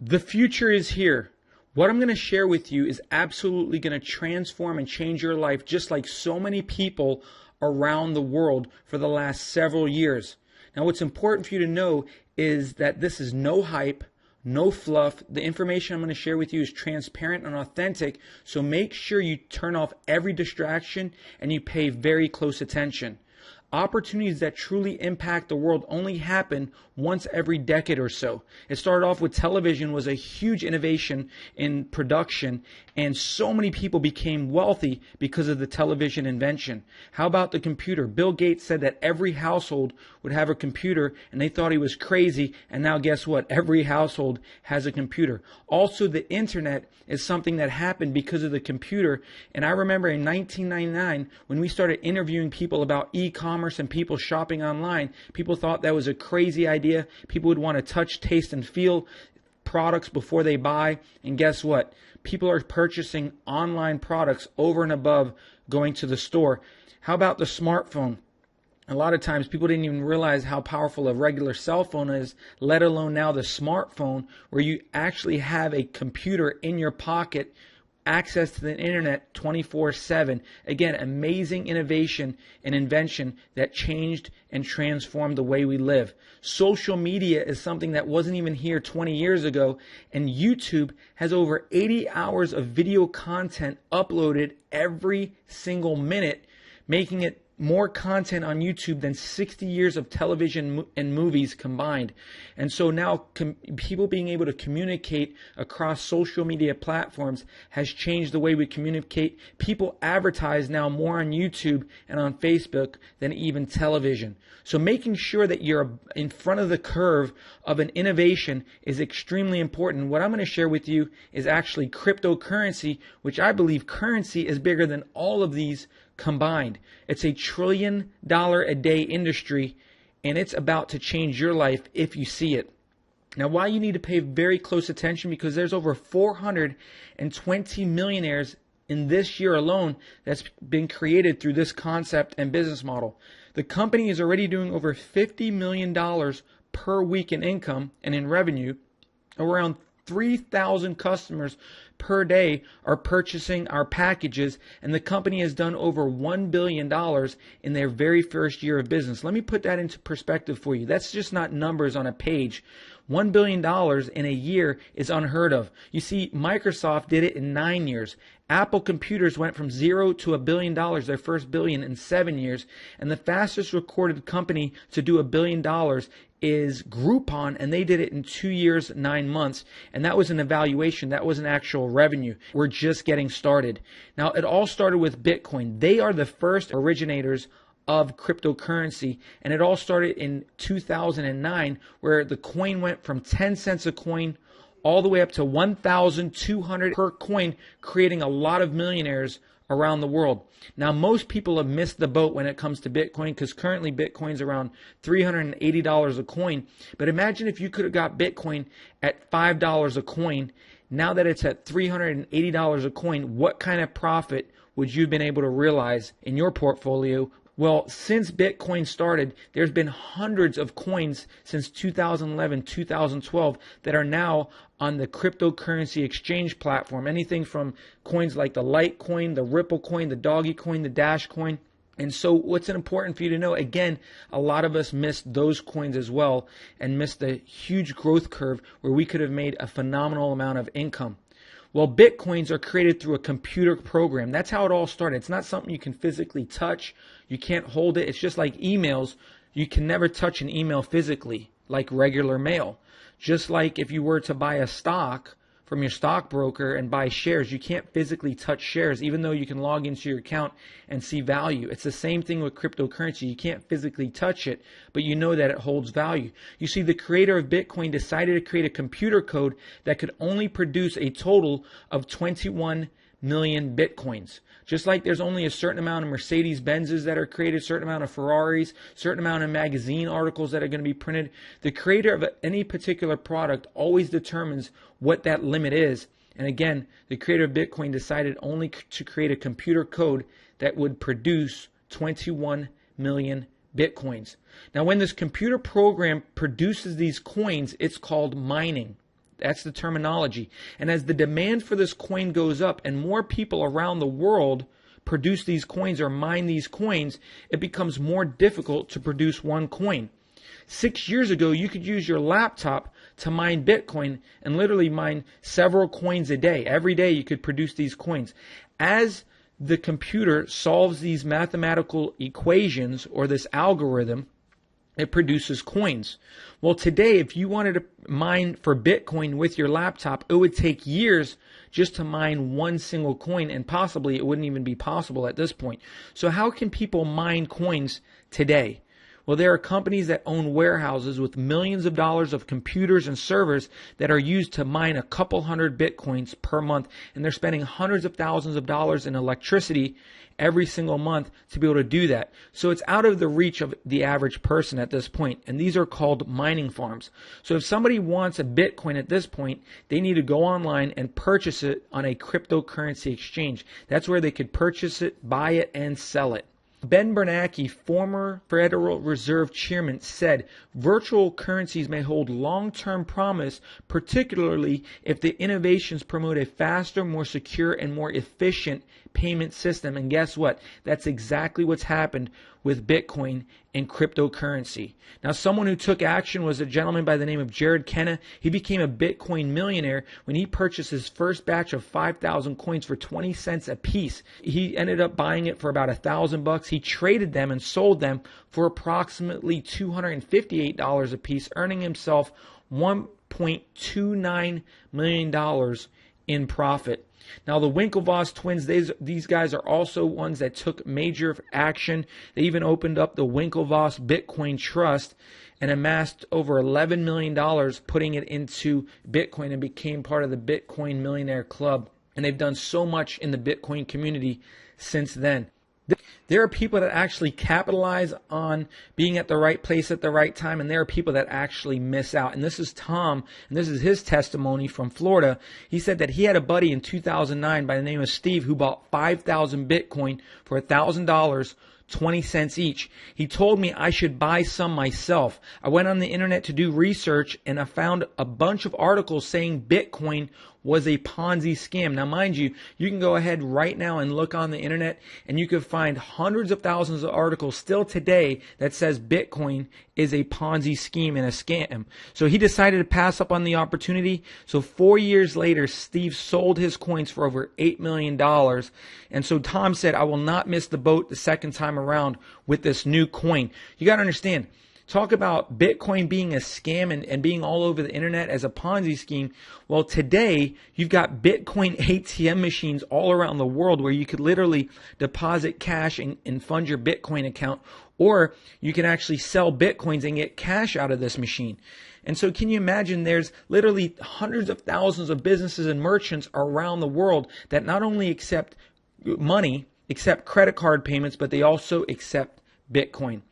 The future is here. What I'm going to share with you is absolutely going to transform and change your life, just like so many people around the world for the last several years. Now, what's important for you to know is that this is no hype, no fluff. The information I'm going to share with you is transparent and authentic, so make sure you turn off every distraction and you pay very close attention. Opportunities that truly impact the world only happen once every decade or so. It started off with television, was a huge innovation in production, and so many people became wealthy because of the television invention. How about the computer? Bill Gates said that every household would have a computer, and they thought he was crazy, and now guess what? Every household has a computer. Also, the internet is something that happened because of the computer, and I remember in 1999 when we started interviewing people about e-commerce and people shopping online, people thought that was a crazy idea. People would want to touch, taste, and feel products before they buy. And guess what? People are purchasing online products over and above going to the store. How about the smartphone? A lot of times people didn't even realize how powerful a regular cell phone is, let alone now the smartphone, where you actually have a computer in your pocket, access to the internet 24/7. Again, amazing innovation and invention that changed and transformed the way we live. Social media is something that wasn't even here 20 years ago, and YouTube has over 80 hours of video content uploaded every single minute, making it more content on YouTube than 60 years of television and movies combined. And so now people being able to communicate across social media platforms has changed the way we communicate. People advertise now more on YouTube and on Facebook than even television. So making sure that you're in front of the curve of an innovation is extremely important. What I'm going to share with you is actually cryptocurrency, which I believe currency is bigger than all of these combined. It's a $1 trillion a day industry, and it's about to change your life if you see it. Now, why you need to pay very close attention, because there's over 420 millionaires in this year alone that's been created through this concept and business model. The company is already doing over $50 million per week in income and in revenue. Around 3,000 customers per day are purchasing our packages, and the company has done over $1 billion in their very first year of business. Let me put that into perspective for you. That's just not numbers on a page. $1 billion in a year is unheard of. You see, Microsoft did it in 9 years. Apple Computers went from 0 to $1 billion, their first billion, in 7 years. And the fastest recorded company to do $1 billion is Groupon, and they did it in 2 years, 9 months. And that was an evaluation. That was an actual revenue. We're just getting started. Now, it all started with Bitcoin. They are the first originators of cryptocurrency, and it all started in 2009, where the coin went from 10 cents a coin all the way up to 1,200 per coin, creating a lot of millionaires around the world. Now, most people have missed the boat when it comes to Bitcoin, because currently Bitcoin's around $380 a coin. But imagine if you could have got Bitcoin at $5 a coin. Now that it's at $380 a coin, what kind of profit would you have been able to realize in your portfolio? Well, since Bitcoin started, there's been hundreds of coins since 2011, 2012 that are now on the cryptocurrency exchange platform. Anything from coins like the Litecoin, the Ripple coin, the Doggy coin, the Dash coin. And so what's important for you to know, again, a lot of us missed those coins as well and missed the huge growth curve where we could have made a phenomenal amount of income. Well, Bitcoins are created through a computer program. That's how it all started. It's not something you can physically touch. You can't hold it. It's just like emails. You can never touch an email physically like regular mail. Just like if you were to buy a stock from your stockbroker and buy shares, you can't physically touch shares, even though you can log into your account and see value. It's the same thing with cryptocurrency. You can't physically touch it, but you know that it holds value. You see, the creator of Bitcoin decided to create a computer code that could only produce a total of 21 million Bitcoins. Just like there's only a certain amount of Mercedes-Benzes that are created, a certain amount of Ferraris, a certain amount of magazine articles that are going to be printed, the creator of any particular product always determines what that limit is. And again, the creator of Bitcoin decided only to create a computer code that would produce 21 million Bitcoins. Now, when this computer program produces these coins, it's called mining. That's the terminology. And as the demand for this coin goes up and more people around the world produce these coins or mine these coins, it becomes more difficult to produce one coin. 6 years ago, you could use your laptop to mine Bitcoin and literally mine several coins a day. Every day you could produce these coins. As the computer solves these mathematical equations or this algorithm, it produces coins. Well, today, if you wanted to mine for Bitcoin with your laptop, it would take years just to mine one single coin, and possibly it wouldn't even be possible at this point. So how can people mine coins today? Well, there are companies that own warehouses with millions of dollars of computers and servers that are used to mine a couple hundred Bitcoins per month, and they're spending hundreds of thousands of dollars in electricity every single month to be able to do that. So it's out of the reach of the average person at this point, and these are called mining farms. So if somebody wants a Bitcoin at this point, they need to go online and purchase it on a cryptocurrency exchange. That's where they could purchase it, buy it, and sell it. Ben Bernanke, former Federal Reserve Chairman, said virtual currencies may hold long-term promise, particularly if the innovations promote a faster, more secure, and more efficient payment system. And guess what? That's exactly what's happened with Bitcoin and cryptocurrency. Now, someone who took action was a gentleman by the name of Jared Kenna. He became a Bitcoin millionaire when he purchased his first batch of 5,000 coins for 20 cents a piece. He ended up buying it for about $1,000. He traded them and sold them for approximately $258 a piece, earning himself $1.29 million in profit. Now, the Winklevoss twins, these guys are also ones that took major action. They even opened up the Winklevoss Bitcoin Trust and amassed over $11 million, putting it into Bitcoin, and became part of the Bitcoin Millionaire Club. And they've done so much in the Bitcoin community since then. There are people that actually capitalize on being at the right place at the right time, and there are people that actually miss out. And this is Tom, and this is his testimony from Florida. He said that he had a buddy in 2009 by the name of Steve who bought 5,000 Bitcoin for $1,000, 20 cents each. He told me I should buy some myself. I went on the internet to do research, and I found a bunch of articles saying Bitcoin was a Ponzi scam. Now, mind you, you can go ahead right now and look on the internet, and you can find hundreds of thousands of articles still today that says Bitcoin is a Ponzi scheme and a scam. So he decided to pass up on the opportunity. So 4 years later, Steve sold his coins for over $8 million. And so Tom said, I will not miss the boat the second time around with this new coin. You got to understand, talk about Bitcoin being a scam and being all over the internet as a Ponzi scheme. Well, today you've got Bitcoin ATM machines all around the world where you could literally deposit cash and fund your Bitcoin account, or you can actually sell Bitcoins and get cash out of this machine. And so can you imagine there's literally hundreds of thousands of businesses and merchants around the world that not only accept money, accept credit card payments, but they also accept Bitcoin.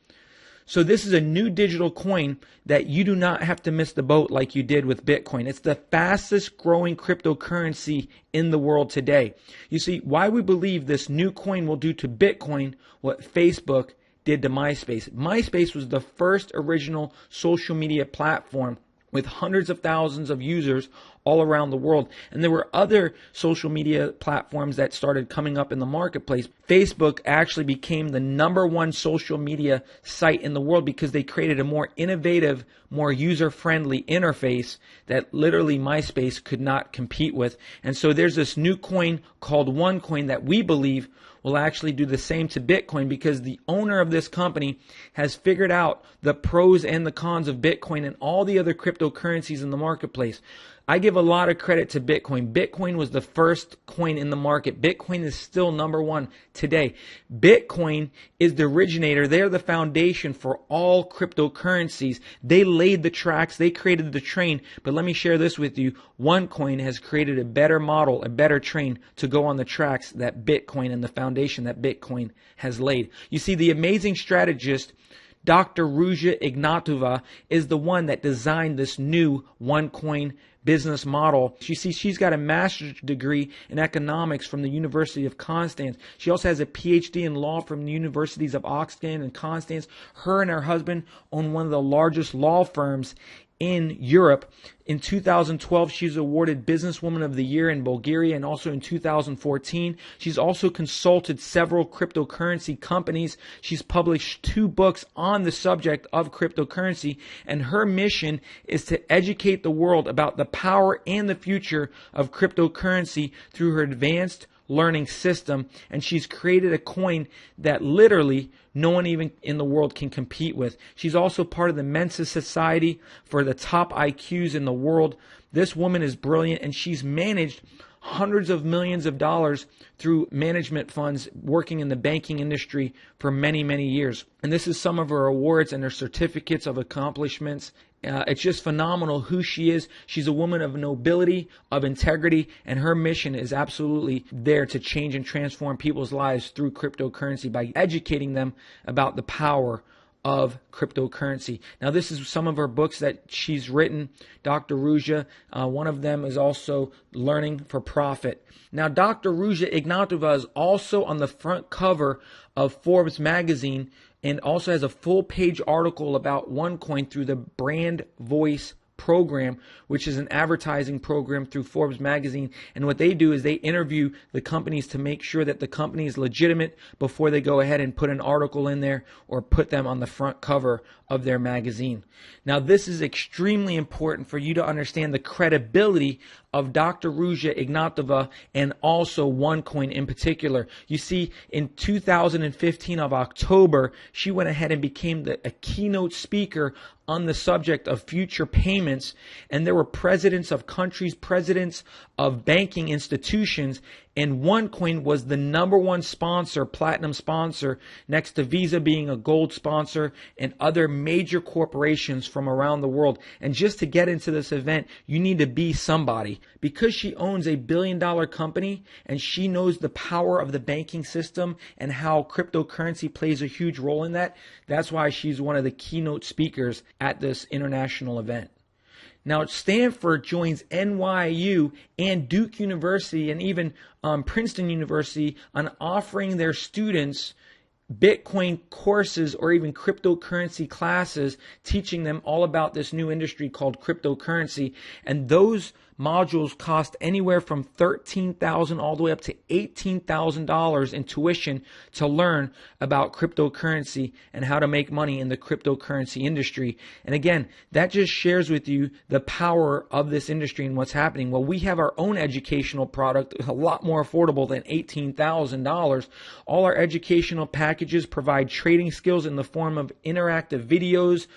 So this is a new digital coin that you do not have to miss the boat like you did with Bitcoin. It's the fastest growing cryptocurrency in the world today. You see, why we believe this new coin will do to Bitcoin what Facebook did to MySpace. MySpace was the first original social media platform with hundreds of thousands of users all around the world. And there were other social media platforms that started coming up in the marketplace. Facebook actually became the #1 social media site in the world because they created a more innovative, more user-friendly interface that literally MySpace could not compete with. And so there's this new coin called OneCoin that we believe will actually do the same to Bitcoin, because the owner of this company has figured out the pros and the cons of Bitcoin and all the other cryptocurrencies in the marketplace. I give a lot of credit to Bitcoin. Bitcoin was the first coin in the market. Bitcoin is still #1 today. Bitcoin is the originator. They're the foundation for all cryptocurrencies. They laid the tracks. They created the train. But let me share this with you. OneCoin has created a better model, a better train to go on the tracks that Bitcoin and the foundation that Bitcoin has laid. You see, the amazing strategist Dr. Ruja Ignatova is the one that designed this new OneCoin business model. You see, she's got a master's degree in economics from the University of Constance. She also has a PhD in law from the Universities of Oxford and Constance. Her and her husband own one of the largest law firms in Europe. In 2012, she's awarded Businesswoman of the Year in Bulgaria, and also in 2014. She's also consulted several cryptocurrency companies. She's published 2 books on the subject of cryptocurrency, and her mission is to educate the world about the power and the future of cryptocurrency through her advanced learning system. And she's created a coin that literally no one even in the world can compete with. She's also part of the Mensa Society for the top IQs in the world. This woman is brilliant, and she's managed hundreds of millions of dollars through management funds working in the banking industry for many, many years. And this is some of her awards and her certificates of accomplishments. It's just phenomenal who she is. She's a woman of nobility, of integrity, and her mission is absolutely there to change and transform people's lives through cryptocurrency by educating them about the power of cryptocurrency. Now, this is some of her books that she's written, Dr. Ruja. One of them is also Learning for Profit. Now, Dr. Ruja Ignatova is also on the front cover of Forbes magazine, and also has a full-page article about OneCoin through the Brand Voice program, which is an advertising program through Forbes magazine. And what they do is they interview the companies to make sure that the company is legitimate before they go ahead and put an article in there or put them on the front cover of their magazine. Now, this is extremely important for you to understand the credibility of Dr. Ruja Ignatova and also OneCoin in particular. You see, in 2015 of October, she went ahead and became a keynote speaker on the subject of future payments, and there were presidents of countries, presidents of banking institutions, and OneCoin was the #1 sponsor, platinum sponsor, next to Visa being a gold sponsor and other major corporations from around the world. And just to get into this event, you need to be somebody. Because she owns a billion-dollar company and she knows the power of the banking system and how cryptocurrency plays a huge role in that, that's why she's one of the keynote speakers at this international event. Now, Stanford joins NYU and Duke University and even Princeton University on offering their students Bitcoin courses or even cryptocurrency classes, teaching them all about this new industry called cryptocurrency. And those modules cost anywhere from $13,000 all the way up to $18,000 in tuition to learn about cryptocurrency and how to make money in the cryptocurrency industry. And again, that just shares with you the power of this industry and what's happening. Well, we have our own educational product, a lot more affordable than $18,000. All our educational packages provide trading skills in the form of interactive videos,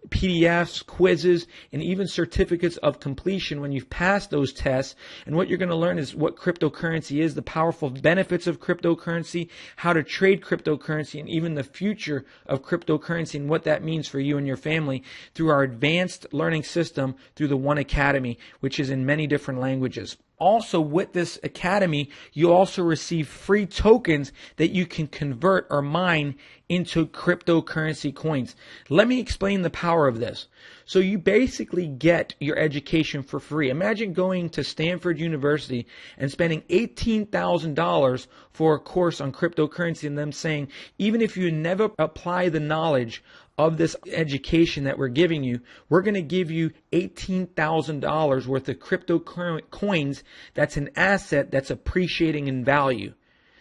PDFs, quizzes, and even certificates of completion when you've passed those tests. And what you're going to learn is what cryptocurrency is, the powerful benefits of cryptocurrency, how to trade cryptocurrency, and even the future of cryptocurrency and what that means for you and your family through our advanced learning system through the One Academy, which is in many different languages. Also, with this academy, you also receive free tokens that you can convert or mine into cryptocurrency coins. Let me explain the power of this. So you basically get your education for free. Imagine going to Stanford University and spending $18,000 for a course on cryptocurrency and them saying, even if you never apply the knowledge of this education that we're giving you, we're going to give you $18,000 worth of crypto coins. That's an asset that's appreciating in value.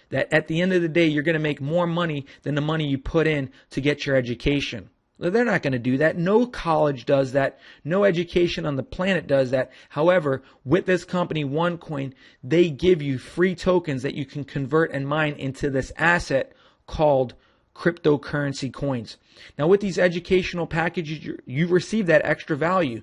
That at the end of the day, you're going to make more money than the money you put in to get your education. They're not going to do that. No college does that. No education on the planet does that. However, with this company, OneCoin, they give you free tokens that you can convert and mine into this asset called cryptocurrency coins. Now, with these educational packages, you receive that extra value.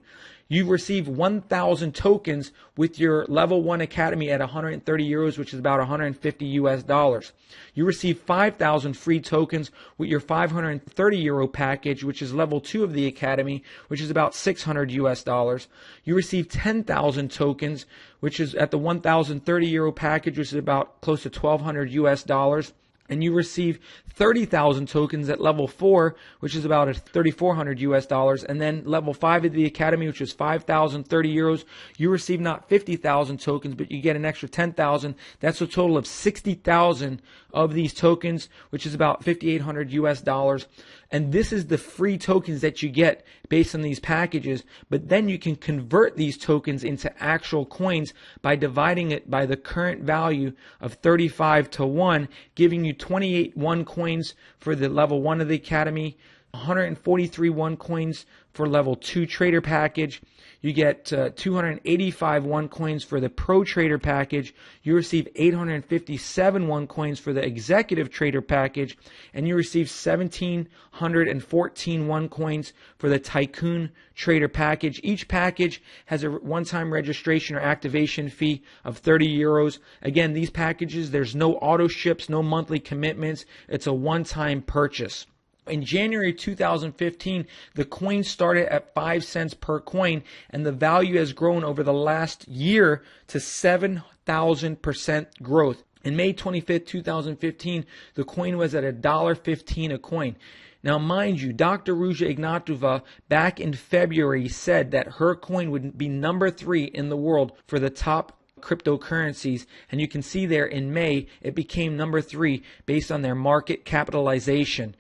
You receive 1,000 tokens with your level 1 academy at 130 euros, which is about 150 US dollars. You receive 5,000 free tokens with your 530 euro package, which is level 2 of the academy, which is about 600 US dollars. You receive 10,000 tokens, which is at the 1,030 euro package, which is about close to 1,200 US dollars. And you receive 30,000 tokens at level 4, which is about 3,400 US dollars. And then level 5 of the academy, which is 5,030 euros, you receive not 50,000 tokens, but you get an extra 10,000. That's a total of 60,000 of these tokens, which is about 5,800 US dollars. And this is the free tokens that you get based on these packages. But then you can convert these tokens into actual coins by dividing it by the current value of 35 to 1, giving you 28 one coins for the level 1 of the Academy, 143 one coins for level 2 trader package. You get 285 one coins for the pro trader package. You receive 857 one coins for the executive trader package, and you receive 1,714 one coins for the tycoon trader package. Each package has a one-time registration or activation fee of 30 euros. Again, these packages, there's no auto ships, no monthly commitments. It's a one-time purchase. In January 2015, the coin started at 5 cents per coin, and the value has grown over the last year to 7,000% growth. In May 25th, 2015, the coin was at $1.15 a coin. Now, mind you, Dr. Ruja Ignatova back in February said that her coin would be number 3 in the world for the top cryptocurrencies, and you can see there in May it became number 3 based on their market capitalization.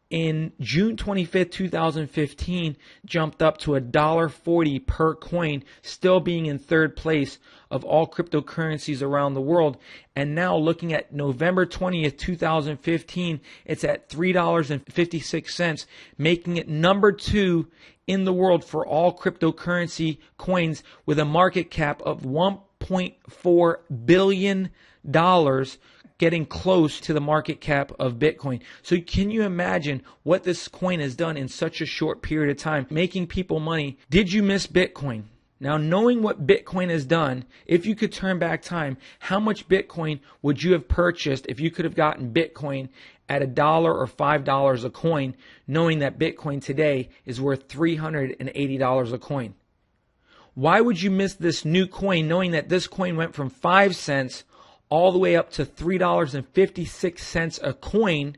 In June 25th, 2015, jumped up to $1.40 per coin, still being in third place of all cryptocurrencies around the world. And now looking at November 20th, 2015, it's at $3.56, making it number 2 in the world for all cryptocurrency coins with a market cap of $1.4 billion, getting close to the market cap of Bitcoin. So can you imagine what this coin has done in such a short period of time, making people money? Did you miss Bitcoin? Now, knowing what Bitcoin has done, if you could turn back time, how much Bitcoin would you have purchased if you could have gotten Bitcoin at $1 or $5 a coin, knowing that Bitcoin today is worth $380 a coin? Why would you miss this new coin, knowing that this coin went from 5 cents all the way up to $3.56 a coin,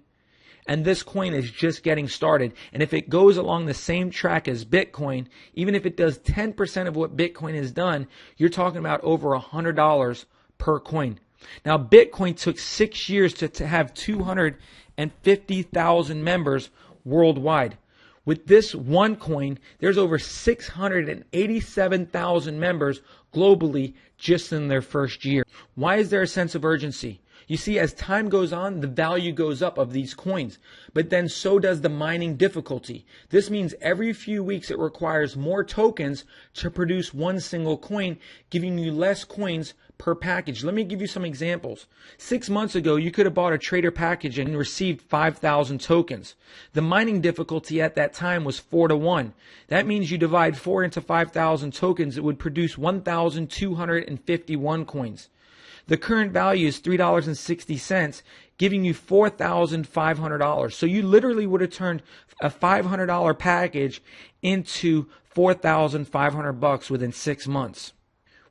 and this coin is just getting started? And if it goes along the same track as Bitcoin, even if it does 10% of what Bitcoin has done, you're talking about over $100 per coin. Now, Bitcoin took 6 years to have 250,000 members worldwide. With this one coin, there's over 687,000 members globally just in their first year. Why is there a sense of urgency? You see, as time goes on, the value goes up of these coins, but then so does the mining difficulty. This means every few weeks it requires more tokens to produce one single coin, giving you less coins per package. Let me give you some examples. 6 months ago, you could have bought a trader package and received 5,000 tokens. The mining difficulty at that time was 4 to 1. That means you divide 4 into 5,000 tokens, it would produce 1,251 coins. The current value is $3.60, giving you $4,500. So you literally would have turned a $500 package into $4,500 within 6 months.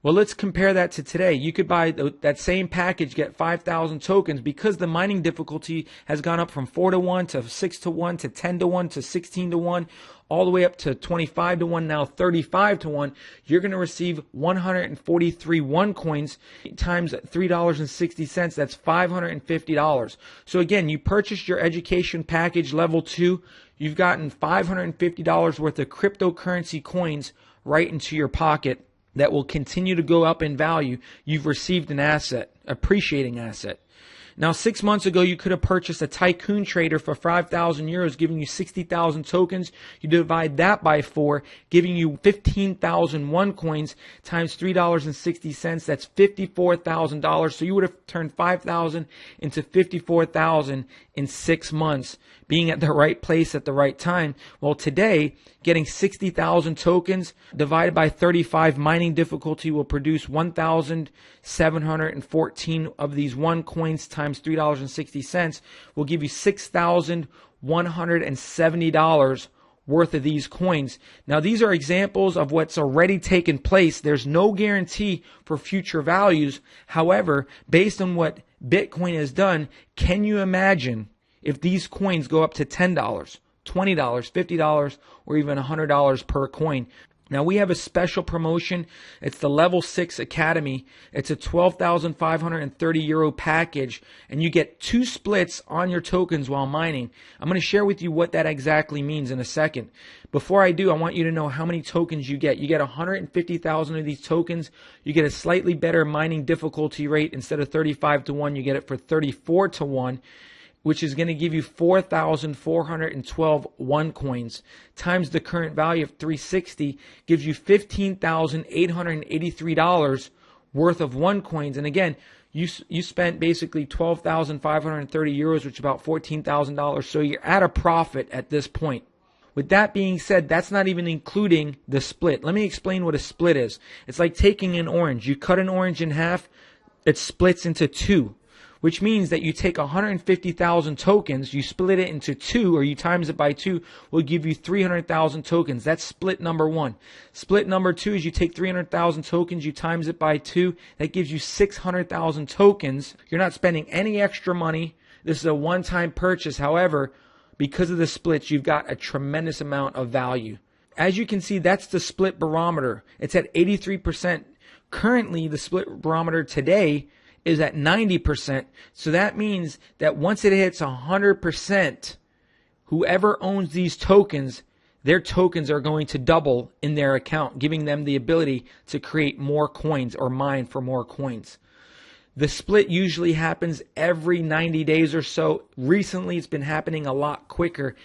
Well, let's compare that to today. You could buy that same package, get 5,000 tokens, because the mining difficulty has gone up from 4 to 1 to 6 to 1 to 10 to 1 to 16 to 1, all the way up to 25 to 1, now 35 to 1. You're going to receive 143 one coins times $3.60. That's $550. So again, you purchased your education package level 2. You've gotten $550 worth of cryptocurrency coins right into your pocket that will continue to go up in value. You've received an asset, appreciating asset. Now, 6 months ago, you could have purchased a tycoon trader for 5,000 euros, giving you 60,000 tokens. You divide that by 4, giving you 15,001 coins times $3.60. That's $54,000. So you would have turned 5,000 into 54,000 in 6 months, being at the right place at the right time. Well, today, getting 60,000 tokens divided by 35 mining difficulty will produce 1,714 of these one coins times $3.60 will give you $6,170 worth of these coins. Now, these are examples of what's already taken place. There's no guarantee for future values. However, based on what Bitcoin has done, can you imagine if these coins go up to $10, $20, $50, or even $100 per coin? Now we have a special promotion. It's the Level 6 Academy. It's a 12,530 euro package, and you get 2 splits on your tokens while mining. I'm going to share with you what that exactly means in a second. Before I do, I want you to know how many tokens you get. You get 150,000 of these tokens. You get a slightly better mining difficulty rate. Instead of 35 to 1, you get it for 34 to 1. Which is going to give you 4,412 one coins times the current value of 360 gives you $15,883 worth of one coins. And again, you spent basically 12,530 euros, which is about $14,000. So you're at a profit at this point. With that being said, that's not even including the split. Let me explain what a split is. It's like taking an orange. You cut an orange in half, it splits into 2. Which means that you take 150,000 tokens, you split it into 2, or you times it by 2, will give you 300,000 tokens. That's split number 1. Split number 2 is you take 300,000 tokens, you times it by 2, that gives you 600,000 tokens. You're not spending any extra money. This is a one-time purchase. However, because of the splits, you've got a tremendous amount of value. As you can see, that's the split barometer. It's at 83%. Currently, the split barometer today is at 90%. So that means that once it hits 100%, whoever owns these tokens, their tokens are going to double in their account, giving them the ability to create more coins or mine for more coins. The split usually happens every 90 days or so. Recently, it's been happening a lot quicker,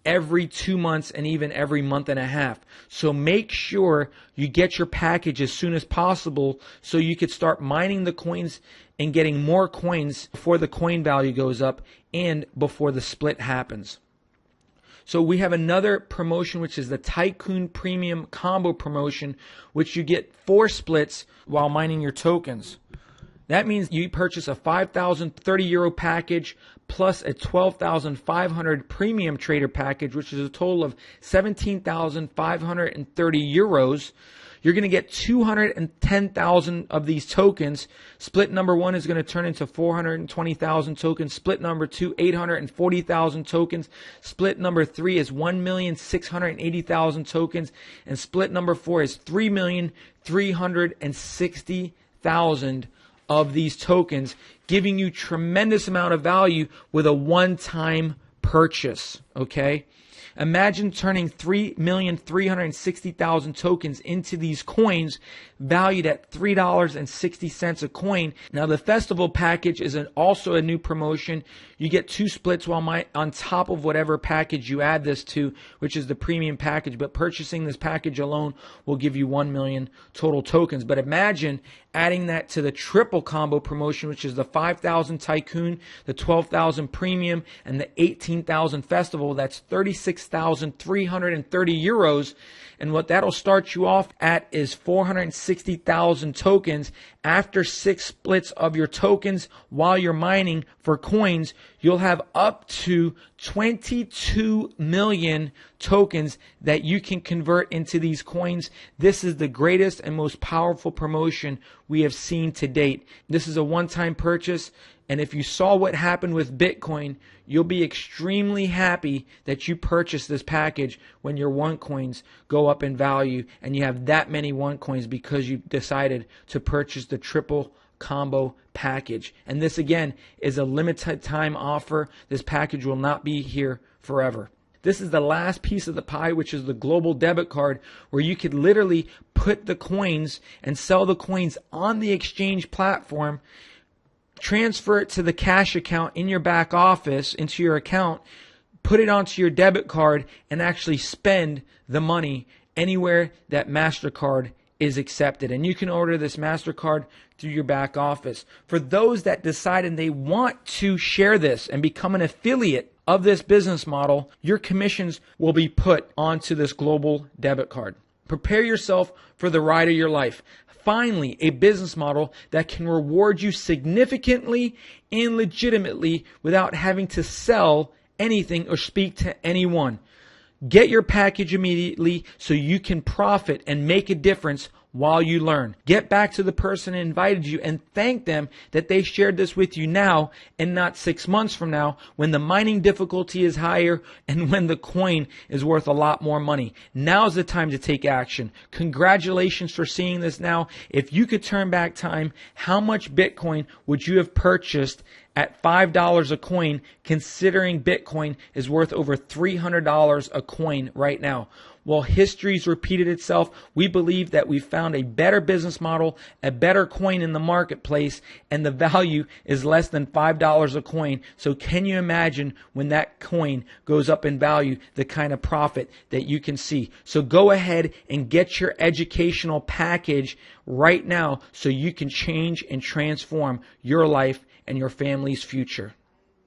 every 2 months and even every month and a half. So make sure you get your package as soon as possible so you could start mining the coins and getting more coins before the coin value goes up and before the split happens. So we have another promotion, which is the Tycoon Premium Combo promotion, which you get 4 splits while mining your tokens. That means you purchase a 5,030 euro package plus a 12,500 premium trader package, which is a total of 17,530 euros. You're going to get 210,000 of these tokens. Split number 1 is going to turn into 420,000 tokens. Split number 2, 840,000 tokens. Split number 3 is 1,680,000 tokens. And split number 4 is 3,360,000 of these tokens, giving you tremendous amount of value with a one-time purchase, okay? Imagine turning 3,360,000 tokens into these coins valued at $3.60 a coin. Now the festival package is also a new promotion. You get 2 splits on top of whatever package you add this to, which is the premium package. But purchasing this package alone will give you 1 million total tokens. But imagine adding that to the triple combo promotion, which is the 5,000 Tycoon, the 12,000 Premium, and the 18,000 Festival. That's 36,330 euros. And what that'll start you off at is 460,000 tokens. After 6 splits of your tokens while you're mining for coins, you'll have up to 22 million tokens that you can convert into these coins. This is the greatest and most powerful promotion we have seen to date. This is a one-time purchase. And if you saw what happened with Bitcoin, you'll be extremely happy that you purchased this package when your one coins go up in value and you have that many one coins because you decided to purchase the triple combo package. And this again is a limited time offer. This package will not be here forever. This is the last piece of the pie, which is the global debit card, where you could literally put the coins and sell the coins on the exchange platform, transfer it to the cash account in your back office, into your account, put it onto your debit card, and actually spend the money anywhere that MasterCard is accepted. And you can order this MasterCard through your back office. For those that decide and they want to share this and become an affiliate of this business model, your commissions will be put onto this global debit card. Prepare yourself for the ride of your life. Finally, a business model that can reward you significantly and legitimately without having to sell anything or speak to anyone. Get your package immediately so you can profit and make a difference while you learn. Get back to the person who invited you and thank them that they shared this with you now and not 6 months from now when the mining difficulty is higher and when the coin is worth a lot more money. Now's the time to take action. Congratulations for seeing this now. If you could turn back time, how much Bitcoin would you have purchased at $5 a coin, considering Bitcoin is worth over $300 a coin right now? Well, history's repeated itself. We believe that we found a better business model, a better coin in the marketplace, and the value is less than $5 a coin. So can you imagine when that coin goes up in value, the kind of profit that you can see? So go ahead and get your educational package right now so you can change and transform your life and your family's future.